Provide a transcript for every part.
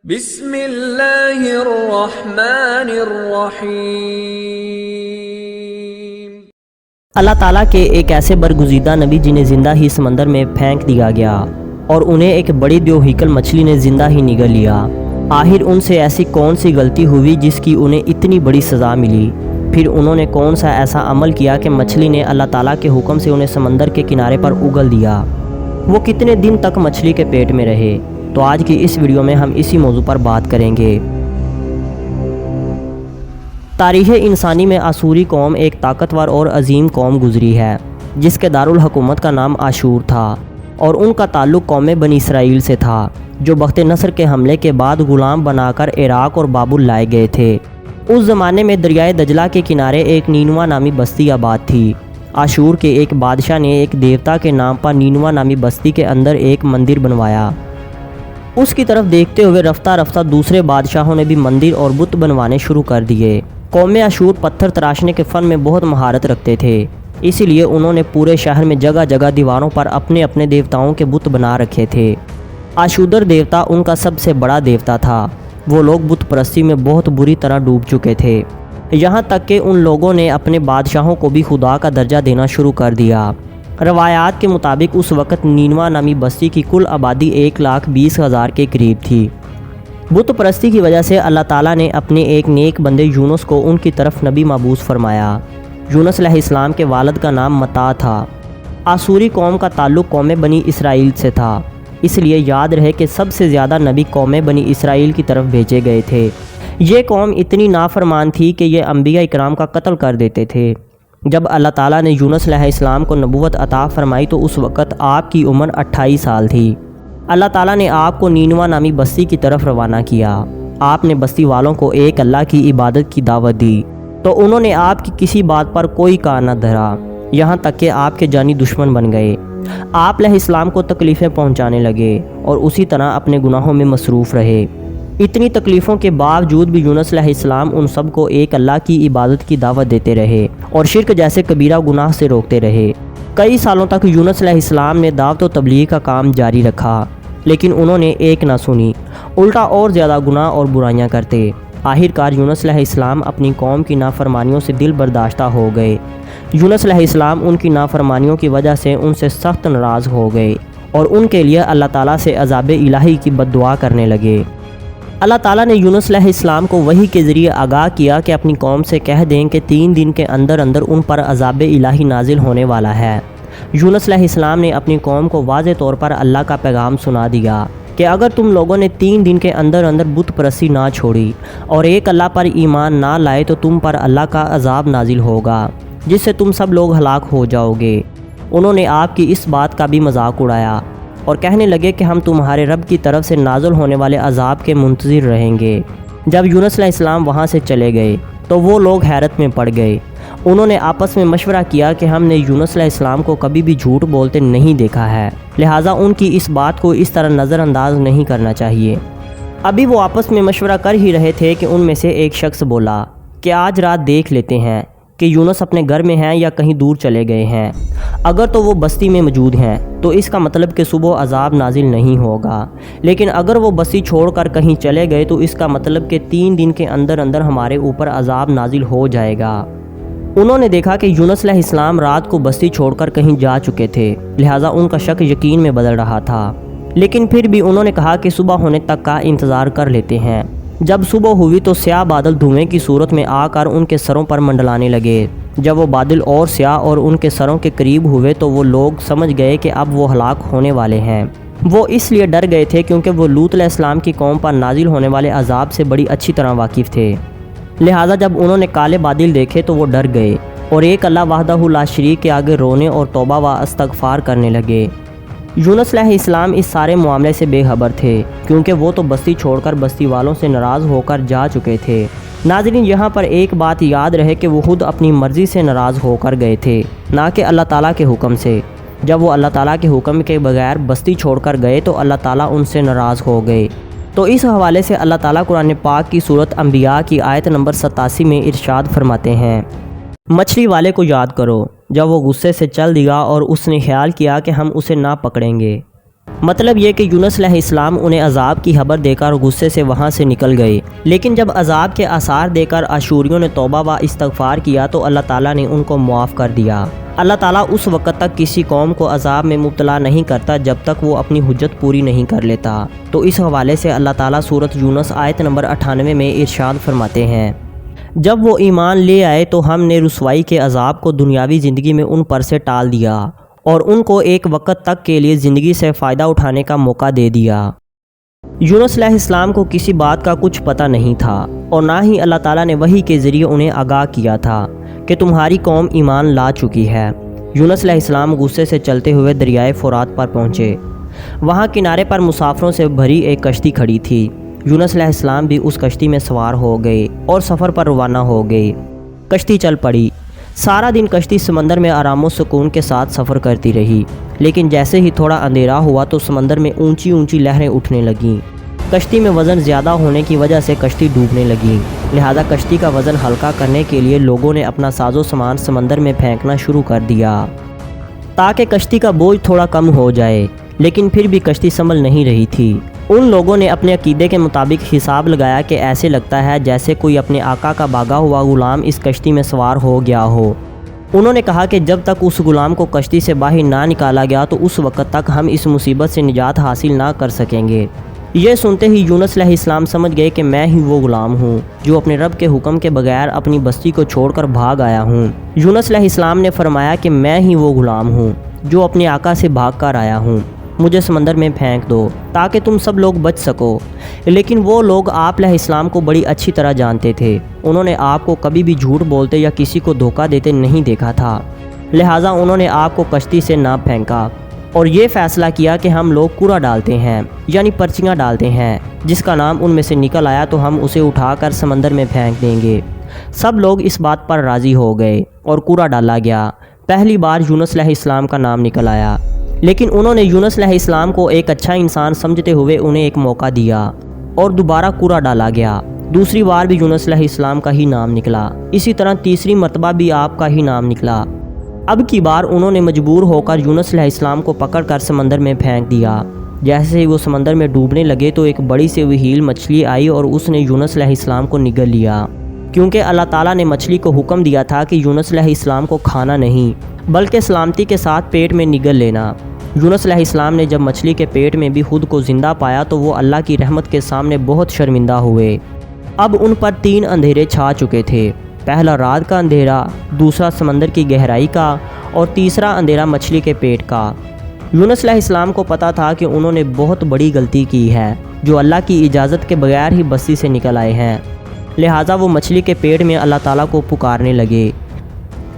بسم اللہ الرحمن الرحیم۔ اللہ تعالیٰ کے ایک ایسے برگزیدہ نبی جنہیں زندہ ہی سمندر میں پھینک دیا گیا اور انہیں ایک بڑی دیوہیکل مچھلی نے زندہ ہی نگل لیا۔ آخر ان سے ایسی کون سی غلطی ہوئی جس کی انہیں اتنی بڑی سزا ملی؟ پھر انہوں نے کون سا ایسا عمل کیا کہ مچھلی نے اللہ تعالیٰ کے حکم سے انہیں سمندر کے کنارے پر اگل دیا؟ وہ کتنے دن تک مچھلی کے پیٹ میں رہے؟ تو آج کی اس ویڈیو میں ہم اسی موضوع پر بات کریں گے۔ تاریخ انسانی میں آشوری قوم ایک طاقتور اور عظیم قوم گزری ہے جس کے دارالحکومت کا نام آشور تھا، اور ان کا تعلق قوم بنی اسرائیل سے تھا جو بخت نصر کے حملے کے بعد غلام بنا کر عراق اور بابل لائے گئے تھے۔ اس زمانے میں دریائے دجلہ کے کنارے ایک نینوا نامی بستی آباد تھی۔ آشور کے ایک بادشاہ نے ایک دیوتا کے نام پر نینوا نامی بستی کے اندر ایک مندر بنوایا۔ اس کی طرف دیکھتے ہوئے رفتہ رفتہ دوسرے بادشاہوں نے بھی مندر اور بت بنوانے شروع کر دیے۔ قوم آشور پتھر تراشنے کے فن میں بہت مہارت رکھتے تھے، اسی لیے انہوں نے پورے شہر میں جگہ جگہ دیواروں پر اپنے اپنے دیوتاؤں کے بت بنا رکھے تھے۔ آشودر دیوتا ان کا سب سے بڑا دیوتا تھا۔ وہ لوگ بت پرستی میں بہت بری طرح ڈوب چکے تھے، یہاں تک کہ ان لوگوں نے اپنے بادشاہوں کو بھی خدا کا درجہ دینا شروع کر دیا۔ روایات کے مطابق اس وقت نینوا نامی بستی کی کل آبادی 1,20,000 کے قریب تھی۔ بت پرستی کی وجہ سے اللہ تعالیٰ نے اپنے ایک نیک بندے یونس کو ان کی طرف نبی مبعوث فرمایا۔ یونس علیہ السلام کے والد کا نام متا تھا۔ آشوری قوم کا تعلق قوم بنی اسرائیل سے تھا، اس لیے یاد رہے کہ سب سے زیادہ نبی قوم بنی اسرائیل کی طرف بھیجے گئے تھے۔ یہ قوم اتنی نافرمان تھی کہ یہ انبیاء اکرام کا قتل کر دیتے تھے۔ جب اللہ تعالیٰ نے یونس علیہ السلام کو نبوت عطا فرمائی تو اس وقت آپ کی عمر 28 سال تھی۔ اللہ تعالیٰ نے آپ کو نینوا نامی بستی کی طرف روانہ کیا۔ آپ نے بستی والوں کو ایک اللہ کی عبادت کی دعوت دی تو انہوں نے آپ کی کسی بات پر کوئی کان نہ دھرا، یہاں تک کہ آپ کے جانی دشمن بن گئے۔ آپ علیہ السلام کو تکلیفیں پہنچانے لگے اور اسی طرح اپنے گناہوں میں مصروف رہے۔ اتنی تکلیفوں کے باوجود بھی یونس علیہ السلام ان سب کو ایک اللہ کی عبادت کی دعوت دیتے رہے اور شرک جیسے کبیرہ گناہ سے روکتے رہے۔ کئی سالوں تک یونس علیہ السلام نے دعوت و تبلیغ کا کام جاری رکھا، لیکن انہوں نے ایک نہ سنی، الٹا اور زیادہ گناہ اور برائیاں کرتے۔ آخرکار یونس علیہ السلام اپنی قوم کی نافرمانیوں سے دل برداشتہ ہو گئے۔ یونس علیہ السلام ان کی نافرمانیوں کی وجہ سے ان سے سخت ناراض ہو گئے اور ان کے لیے اللہ تعالیٰ سے عذاب الہی کی بد دعا کرنے لگے۔ اللہ تعالیٰ نے یونس علیہ السلام کو وحی کے ذریعے آگاہ کیا کہ اپنی قوم سے کہہ دیں کہ 3 دن کے اندر اندر ان پر عذاب الہی نازل ہونے والا ہے۔ یونس علیہ السلام نے اپنی قوم کو واضح طور پر اللہ کا پیغام سنا دیا کہ اگر تم لوگوں نے 3 دن کے اندر اندر بت پرستی نہ چھوڑی اور ایک اللہ پر ایمان نہ لائے تو تم پر اللہ کا عذاب نازل ہوگا جس سے تم سب لوگ ہلاک ہو جاؤ گے۔ انہوں نے آپ کی اس بات کا بھی مذاق اڑایا اور کہنے لگے کہ ہم تمہارے رب کی طرف سے نازل ہونے والے عذاب کے منتظر رہیں گے۔ جب یونس علیہ السلام وہاں سے چلے گئے تو وہ لوگ حیرت میں پڑ گئے۔ انہوں نے آپس میں مشورہ کیا کہ ہم نے یونس علیہ السلام کو کبھی بھی جھوٹ بولتے نہیں دیکھا ہے، لہٰذا ان کی اس بات کو اس طرح نظر انداز نہیں کرنا چاہیے۔ ابھی وہ آپس میں مشورہ کر ہی رہے تھے کہ ان میں سے ایک شخص بولا کہ آج رات دیکھ لیتے ہیں کہ یونس اپنے گھر میں ہیں یا کہیں دور چلے گئے ہیں۔ اگر تو وہ بستی میں موجود ہیں تو اس کا مطلب کہ صبح عذاب نازل نہیں ہوگا، لیکن اگر وہ بستی چھوڑ کر کہیں چلے گئے تو اس کا مطلب کہ 3 دن کے اندر اندر ہمارے اوپر عذاب نازل ہو جائے گا۔ انہوں نے دیکھا کہ یونس علیہ السلام رات کو بستی چھوڑ کر کہیں جا چکے تھے، لہٰذا ان کا شک یقین میں بدل رہا تھا، لیکن پھر بھی انہوں نے کہا کہ صبح ہونے تک کا انتظار کر لیتے ہیں۔ جب صبح ہوئی تو سیاہ بادل دھوئیں کی صورت میں آ کر ان کے سروں پر منڈلانے لگے۔ جب وہ بادل اور سیاہ اور ان کے سروں کے قریب ہوئے تو وہ لوگ سمجھ گئے کہ اب وہ ہلاک ہونے والے ہیں۔ وہ اس لیے ڈر گئے تھے کیونکہ وہ لوط علیہ السلام کی قوم پر نازل ہونے والے عذاب سے بڑی اچھی طرح واقف تھے، لہٰذا جب انہوں نے کالے بادل دیکھے تو وہ ڈر گئے اور ایک اللہ وحدہ لا شریک کے آگے رونے اور توبہ و استغفار کرنے لگے۔ یونس علیہ السلام اس سارے معاملے سے بے خبر تھے کیونکہ وہ تو بستی چھوڑ کر بستی والوں سے ناراض ہو کر جا چکے تھے۔ ناظرین، یہاں پر ایک بات یاد رہے کہ وہ خود اپنی مرضی سے ناراض ہو کر گئے تھے، نہ کہ اللہ تعالیٰ کے حکم سے۔ جب وہ اللہ تعالیٰ کے حکم کے بغیر بستی چھوڑ کر گئے تو اللہ تعالیٰ ان سے ناراض ہو گئے۔ تو اس حوالے سے اللہ تعالیٰ قرآن پاک کی سورۃ انبیاء کی آیت نمبر 87 میں ارشاد فرماتے ہیں، مچھلی والے کو یاد کرو جب وہ غصے سے چل دیا اور اس نے خیال کیا کہ ہم اسے نہ پکڑیں گے، مطلب یہ کہ یونس علیہ السلام انہیں عذاب کی خبر دے کر غصے سے وہاں سے نکل گئے، لیکن جب عذاب کے آثار دے کر عاشوریوں نے توبہ و استغفار کیا تو اللہ تعالیٰ نے ان کو معاف کر دیا۔ اللہ تعالیٰ اس وقت تک کسی قوم کو عذاب میں مبتلا نہیں کرتا جب تک وہ اپنی حجت پوری نہیں کر لیتا۔ تو اس حوالے سے اللہ تعالیٰ سورۃ یونس آیت نمبر 98 میں ارشاد فرماتے ہیں، جب وہ ایمان لے آئے تو ہم نے رسوائی کے عذاب کو دنیاوی زندگی میں ان پر سے ٹال دیا اور ان کو ایک وقت تک کے لیے زندگی سے فائدہ اٹھانے کا موقع دے دیا۔ یونس علیہ السلام کو کسی بات کا کچھ پتہ نہیں تھا اور نہ ہی اللہ تعالیٰ نے وحی کے ذریعے انہیں آگاہ کیا تھا کہ تمہاری قوم ایمان لا چکی ہے۔ یونس علیہ السلام غصے سے چلتے ہوئے دریائے فرات پر پہنچے۔ وہاں کنارے پر مسافروں سے بھری ایک کشتی کھڑی تھی۔ یونس علیہ السلام بھی اس کشتی میں سوار ہو گئے اور سفر پر روانہ ہو گئے۔ کشتی چل پڑی۔ سارا دن کشتی سمندر میں آرام و سکون کے ساتھ سفر کرتی رہی، لیکن جیسے ہی تھوڑا اندھیرا ہوا تو سمندر میں اونچی اونچی لہریں اٹھنے لگیں۔ کشتی میں وزن زیادہ ہونے کی وجہ سے کشتی ڈوبنے لگی، لہذا کشتی کا وزن ہلکا کرنے کے لیے لوگوں نے اپنا ساز و سامان سمندر میں پھینکنا شروع کر دیا تاکہ کشتی کا بوجھ تھوڑا کم ہو جائے، لیکن پھر بھی کشتی سنبھل نہیں رہی تھی۔ ان لوگوں نے اپنے عقیدے کے مطابق حساب لگایا کہ ایسے لگتا ہے جیسے کوئی اپنے آقا کا بھاگا ہوا غلام اس کشتی میں سوار ہو گیا ہو۔ انہوں نے کہا کہ جب تک اس غلام کو کشتی سے باہر نہ نکالا گیا تو اس وقت تک ہم اس مصیبت سے نجات حاصل نہ کر سکیں گے۔ یہ سنتے ہی یونس علیہ السلام سمجھ گئے کہ میں ہی وہ غلام ہوں جو اپنے رب کے حکم کے بغیر اپنی بستی کو چھوڑ کر بھاگ آیا ہوں۔ یونس علیہ السلام نے فرمایا کہ میں ہی وہ غلام ہوں جو اپنے آقا سے بھاگ کر آیا ہوں، مجھے سمندر میں پھینک دو تاکہ تم سب لوگ بچ سکو۔ لیکن وہ لوگ آپ علیہ السلام کو بڑی اچھی طرح جانتے تھے، انہوں نے آپ کو کبھی بھی جھوٹ بولتے یا کسی کو دھوکہ دیتے نہیں دیکھا تھا، لہٰذا انہوں نے آپ کو کشتی سے نہ پھینکا اور یہ فیصلہ کیا کہ ہم لوگ کوڑا ڈالتے ہیں، یعنی پرچیاں ڈالتے ہیں، جس کا نام ان میں سے نکل آیا تو ہم اسے اٹھا کر سمندر میں پھینک دیں گے۔ سب لوگ اس بات پر راضی ہو گئے اور کوڑا ڈالا گیا۔ پہلی بار یونس علیہ السلام کا نام نکل آیا، لیکن انہوں نے یونس علیہ السلام کو ایک اچھا انسان سمجھتے ہوئے انہیں ایک موقع دیا اور دوبارہ کوڑا ڈالا گیا۔ دوسری بار بھی یونس علیہ السلام کا ہی نام نکلا، اسی طرح تیسری مرتبہ بھی آپ کا ہی نام نکلا۔ اب کی بار انہوں نے مجبور ہو کر یونس علیہ السلام کو پکڑ کر سمندر میں پھینک دیا۔ جیسے ہی وہ سمندر میں ڈوبنے لگے تو ایک بڑی سی وہیل مچھلی آئی اور اس نے یونس علیہ السلام کو نگل لیا، کیونکہ اللہ تعالیٰ نے مچھلی کو حکم دیا تھا کہ یونس علیہ السلام کو کھانا نہیں بلکہ سلامتی کے ساتھ پیٹ میں نگل لینا۔ یونس علیہ السلام نے جب مچھلی کے پیٹ میں بھی خود کو زندہ پایا تو وہ اللہ کی رحمت کے سامنے بہت شرمندہ ہوئے۔ اب ان پر 3 اندھیرے چھا چکے تھے، پہلا رات کا اندھیرا، دوسرا سمندر کی گہرائی کا اور تیسرا اندھیرا مچھلی کے پیٹ کا۔ یونس علیہ السلام کو پتہ تھا کہ انہوں نے بہت بڑی غلطی کی ہے جو اللہ کی اجازت کے بغیر ہی بستی سے نکل آئے ہیں، لہٰذا وہ مچھلی کے پیٹ میں اللہ تعالیٰ کو پکارنے لگے،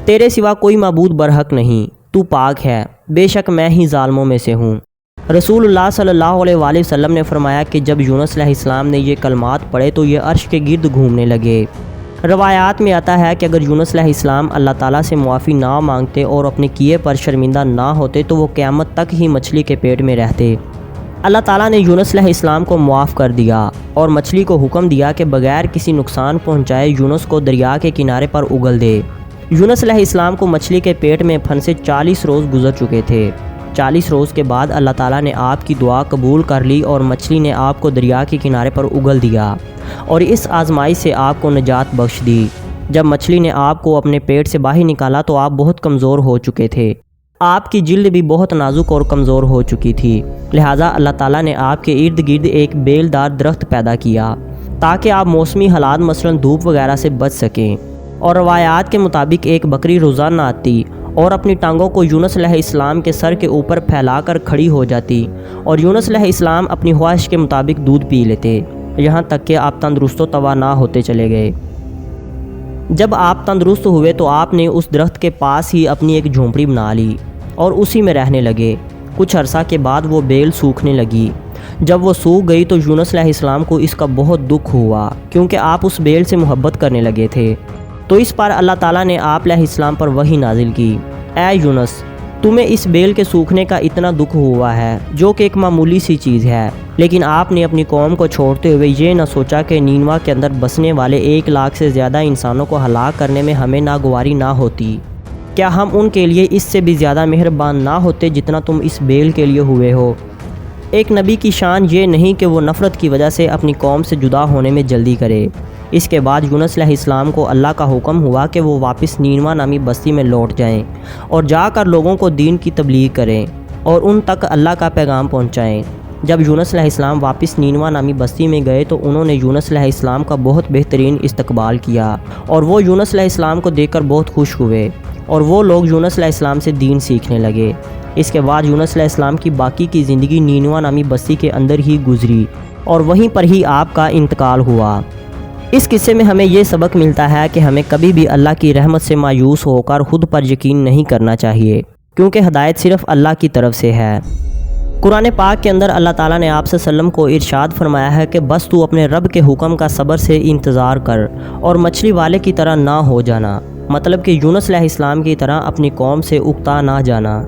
تیرے سوا کوئی معبود برحق نہیں، تو پاک ہے، بے شک میں ہی ظالموں میں سے ہوں۔ رسول اللہ صلی اللہ علیہ وآلہ وسلم نے فرمایا کہ جب یونس علیہ السلام نے یہ کلمات پڑھے تو یہ عرش کے گرد گھومنے لگے۔ روایات میں آتا ہے کہ اگر یونس علیہ السلام اللہ تعالیٰ سے معافی نہ مانگتے اور اپنے کیے پر شرمندہ نہ ہوتے تو وہ قیامت تک ہی مچھلی کے پیٹ میں رہتے۔ اللہ تعالیٰ نے یونس علیہ السلام کو معاف کر دیا اور مچھلی کو حکم دیا کہ بغیر کسی نقصان پہنچائے یونس کو دریا کے کنارے پر اگل دے۔ یونس علیہ السلام کو مچھلی کے پیٹ میں پھنسے 40 روز گزر چکے تھے۔ 40 روز کے بعد اللہ تعالیٰ نے آپ کی دعا قبول کر لی اور مچھلی نے آپ کو دریا کے کنارے پر اگل دیا اور اس آزمائش سے آپ کو نجات بخش دی۔ جب مچھلی نے آپ کو اپنے پیٹ سے باہر نکالا تو آپ بہت کمزور ہو چکے تھے، آپ کی جلد بھی بہت نازک اور کمزور ہو چکی تھی، لہٰذا اللہ تعالیٰ نے آپ کے ارد گرد ایک بیل دار درخت پیدا کیا تاکہ آپ موسمی حالات مثلاً دھوپ وغیرہ سے بچ سکیں۔ اور روایات کے مطابق ایک بکری روزانہ آتی اور اپنی ٹانگوں کو یونس علیہ السلام کے سر کے اوپر پھیلا کر کھڑی ہو جاتی اور یونس علیہ السلام اپنی خواہش کے مطابق دودھ پی لیتے، یہاں تک کہ آپ تندرست و توانا ہوتے چلے گئے۔ جب آپ تندرست ہوئے تو آپ نے اس درخت کے پاس ہی اپنی ایک جھونپڑی بنا لی اور اسی میں رہنے لگے۔ کچھ عرصہ کے بعد وہ بیل سوکھنے لگی۔ جب وہ سوکھ گئی تو یونس علیہ السلام کو اس کا بہت دکھ ہوا کیونکہ آپ اس بیل سے محبت کرنے لگے تھے۔ تو اس پر اللہ تعالیٰ نے آپ علیہ السلام پر وحی نازل کی، اے یونس، تمہیں اس بیل کے سوکھنے کا اتنا دکھ ہوا ہے جو کہ ایک معمولی سی چیز ہے، لیکن آپ نے اپنی قوم کو چھوڑتے ہوئے یہ نہ سوچا کہ نینوا کے اندر بسنے والے 1 لاکھ سے زیادہ انسانوں کو ہلاک کرنے میں ہمیں ناگواری نہ ہوتی۔ کیا ہم ان کے لیے اس سے بھی زیادہ مہربان نہ ہوتے جتنا تم اس بیل کے لیے ہوئے ہو؟ ایک نبی کی شان یہ نہیں کہ وہ نفرت کی وجہ سے اپنی قوم سے جدا ہونے میں جلدی کرے۔ اس کے بعد یونس علیہ السلام کو اللہ کا حکم ہوا کہ وہ واپس نینوا نامی بستی میں لوٹ جائیں اور جا کر لوگوں کو دین کی تبلیغ کریں اور ان تک اللہ کا پیغام پہنچائیں۔ جب یونس علیہ السلام واپس نینوا نامی بستی میں گئے تو انہوں نے یونس علیہ السلام کا بہت بہترین استقبال کیا اور وہ یونس علیہ السلام کو دیکھ کر بہت خوش ہوئے اور وہ لوگ یونس علیہ السلام سے دین سیکھنے لگے۔ اس کے بعد یونس علیہ السلام کی باقی کی زندگی نینوا نامی بستی کے اندر ہی گزری اور وہیں پر ہی آپ کا انتقال ہوا۔ اس قصے میں ہمیں یہ سبق ملتا ہے کہ ہمیں کبھی بھی اللہ کی رحمت سے مایوس ہو کر خود پر یقین نہیں کرنا چاہیے، کیونکہ ہدایت صرف اللہ کی طرف سے ہے۔ قرآن پاک کے اندر اللہ تعالیٰ نے آپ صلی اللہ علیہ وسلم کو ارشاد فرمایا ہے کہ بس تو اپنے رب کے حکم کا صبر سے انتظار کر اور مچھلی والے کی طرح نہ ہو جانا، مطلب کہ یونس علیہ السلام کی طرح اپنی قوم سے اکتا نہ جانا۔